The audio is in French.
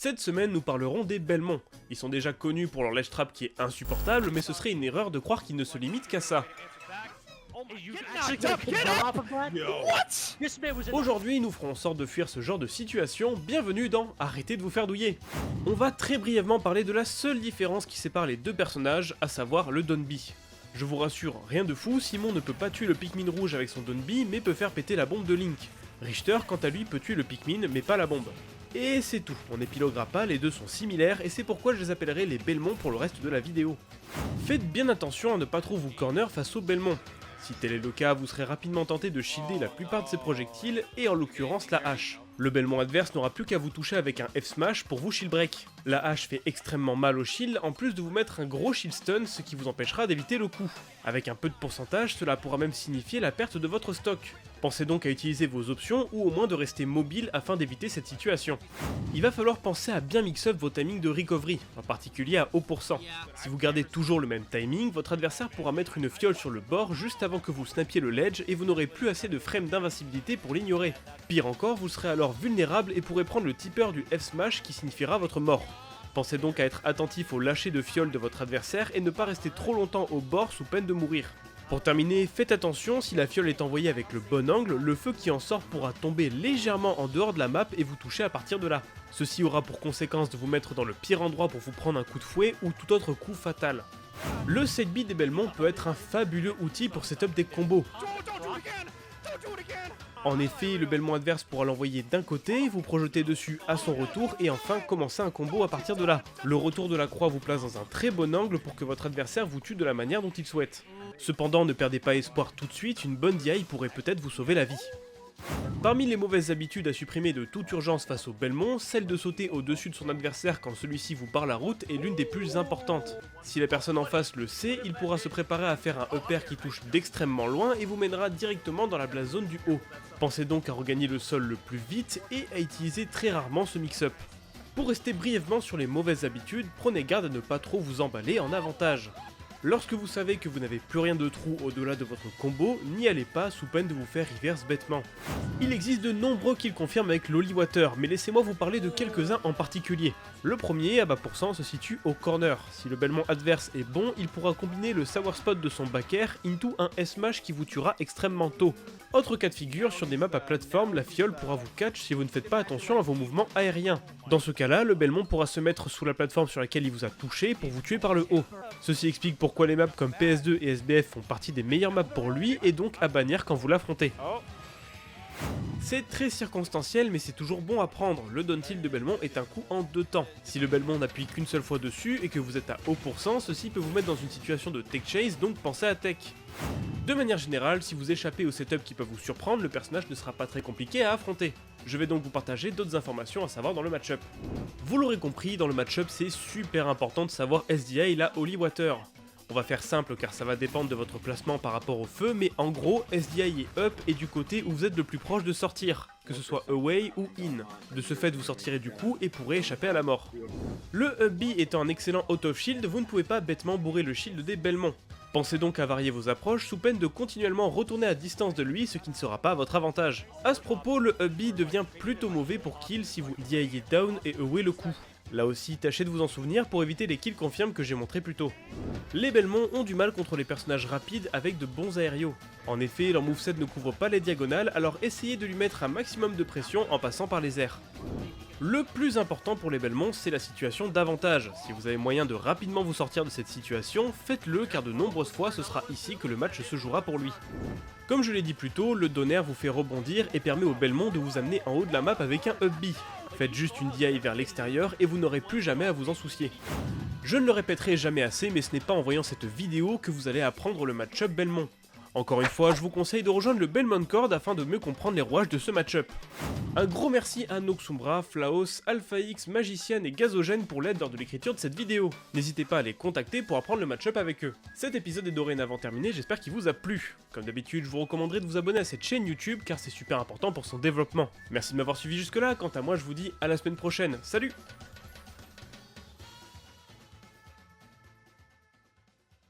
Cette semaine, nous parlerons des Belmont. Ils sont déjà connus pour leur ledge trap qui est insupportable, mais ce serait une erreur de croire qu'ils ne se limitent qu'à ça. Aujourd'hui, nous ferons en sorte de fuir ce genre de situation. Bienvenue dans Arrêtez de vous faire douiller. On va très brièvement parler de la seule différence qui sépare les deux personnages, à savoir le Donby. Je vous rassure, rien de fou, Simon ne peut pas tuer le Pikmin rouge avec son Donby, mais peut faire péter la bombe de Link. Richter, quant à lui, peut tuer le Pikmin, mais pas la bombe. Et c'est tout, on épiloguera pas, les deux sont similaires, et c'est pourquoi je les appellerai les Belmont pour le reste de la vidéo. Faites bien attention à ne pas trop vous corner face aux Belmont. Si tel est le cas, vous serez rapidement tenté de shielder la plupart de ses projectiles, et en l'occurrence la hache. Le Belmont adverse n'aura plus qu'à vous toucher avec un F-Smash pour vous shield break. La hache fait extrêmement mal au shield, en plus de vous mettre un gros shield stun, ce qui vous empêchera d'éviter le coup. Avec un peu de pourcentage, cela pourra même signifier la perte de votre stock. Pensez donc à utiliser vos options, ou au moins de rester mobile afin d'éviter cette situation. Il va falloir penser à bien mix-up vos timings de recovery, en particulier à haut pourcent. Si vous gardez toujours le même timing, votre adversaire pourra mettre une fiole sur le bord juste avant que vous snappiez le ledge et vous n'aurez plus assez de frame d'invincibilité pour l'ignorer. Pire encore, vous serez alors vulnérable et pourrez prendre le tipper du F-Smash qui signifiera votre mort. Pensez donc à être attentif au lâcher de fiole de votre adversaire et ne pas rester trop longtemps au bord sous peine de mourir. Pour terminer, faites attention, si la fiole est envoyée avec le bon angle, le feu qui en sort pourra tomber légèrement en dehors de la map et vous toucher à partir de là. Ceci aura pour conséquence de vous mettre dans le pire endroit pour vous prendre un coup de fouet ou tout autre coup fatal. Le side B des Belmont peut être un fabuleux outil pour setup des combos. En effet, le Belmont adverse pourra l'envoyer d'un côté, vous projeter dessus à son retour et enfin commencer un combo à partir de là. Le retour de la croix vous place dans un très bon angle pour que votre adversaire vous tue de la manière dont il souhaite. Cependant, ne perdez pas espoir tout de suite, une bonne DI pourrait peut-être vous sauver la vie. Parmi les mauvaises habitudes à supprimer de toute urgence face au Belmont, celle de sauter au-dessus de son adversaire quand celui-ci vous barre la route est l'une des plus importantes. Si la personne en face le sait, il pourra se préparer à faire un upper qui touche d'extrêmement loin et vous mènera directement dans la blast zone du haut. Pensez donc à regagner le sol le plus vite et à utiliser très rarement ce mix-up. Pour rester brièvement sur les mauvaises habitudes, prenez garde à ne pas trop vous emballer en avantage. Lorsque vous savez que vous n'avez plus rien de trou au-delà de votre combo, n'y allez pas sous peine de vous faire reverse bêtement. Il existe de nombreux kills confirment avec Loli Water, mais laissez-moi vous parler de quelques-uns en particulier. Le premier, à bas pourcent, se situe au corner. Si le Belmont adverse est bon, il pourra combiner le Sour Spot de son back air into un S-Smash qui vous tuera extrêmement tôt. Autre cas de figure, sur des maps à plateforme, la fiole pourra vous catch si vous ne faites pas attention à vos mouvements aériens. Dans ce cas-là, le Belmont pourra se mettre sous la plateforme sur laquelle il vous a touché pour vous tuer par le haut. Ceci explique pourquoi les maps comme PS2 et SBF font partie des meilleures maps pour lui et donc à bannir quand vous l'affrontez. C'est très circonstanciel mais c'est toujours bon à prendre, le down tilt de Belmont est un coup en deux temps. Si le Belmont n'appuie qu'une seule fois dessus et que vous êtes à haut pourcent, ceci peut vous mettre dans une situation de tech chase, donc pensez à tech. De manière générale, si vous échappez aux setups qui peuvent vous surprendre, le personnage ne sera pas très compliqué à affronter. Je vais donc vous partager d'autres informations à savoir dans le match-up. Vous l'aurez compris, dans le match-up c'est super important de savoir SDI la Holy Water. On va faire simple car ça va dépendre de votre placement par rapport au feu, mais en gros, SDI est up et du côté où vous êtes le plus proche de sortir, que ce soit away ou in. De ce fait, vous sortirez du coup et pourrez échapper à la mort. Le up B étant un excellent out of shield, vous ne pouvez pas bêtement bourrer le shield des Belmont. Pensez donc à varier vos approches sous peine de continuellement retourner à distance de lui, ce qui ne sera pas à votre avantage. A ce propos, le up B devient plutôt mauvais pour kill si vous DIez down et away le coup. Là aussi, tâchez de vous en souvenir pour éviter les kills confirmes que j'ai montré plus tôt. Les Belmont ont du mal contre les personnages rapides avec de bons aériaux. En effet, leur moveset ne couvre pas les diagonales, alors essayez de lui mettre un maximum de pression en passant par les airs. Le plus important pour les Belmont, c'est la situation d'avantage. Si vous avez moyen de rapidement vous sortir de cette situation, faites-le car de nombreuses fois ce sera ici que le match se jouera pour lui. Comme je l'ai dit plus tôt, le Donner vous fait rebondir et permet aux Belmont de vous amener en haut de la map avec un up B. Faites juste une DI vers l'extérieur et vous n'aurez plus jamais à vous en soucier. Je ne le répéterai jamais assez, mais ce n'est pas en voyant cette vidéo que vous allez apprendre le match-up Belmont. Encore une fois, je vous conseille de rejoindre le Belmont Cord afin de mieux comprendre les rouages de ce match-up. Un gros merci à Noxumbra, Flaos, AlphaX, Magician et Gazogène pour l'aide lors de l'écriture de cette vidéo. N'hésitez pas à les contacter pour apprendre le match-up avec eux. Cet épisode est dorénavant terminé, j'espère qu'il vous a plu. Comme d'habitude, je vous recommanderais de vous abonner à cette chaîne YouTube car c'est super important pour son développement. Merci de m'avoir suivi jusque là, quant à moi je vous dis à la semaine prochaine, salut!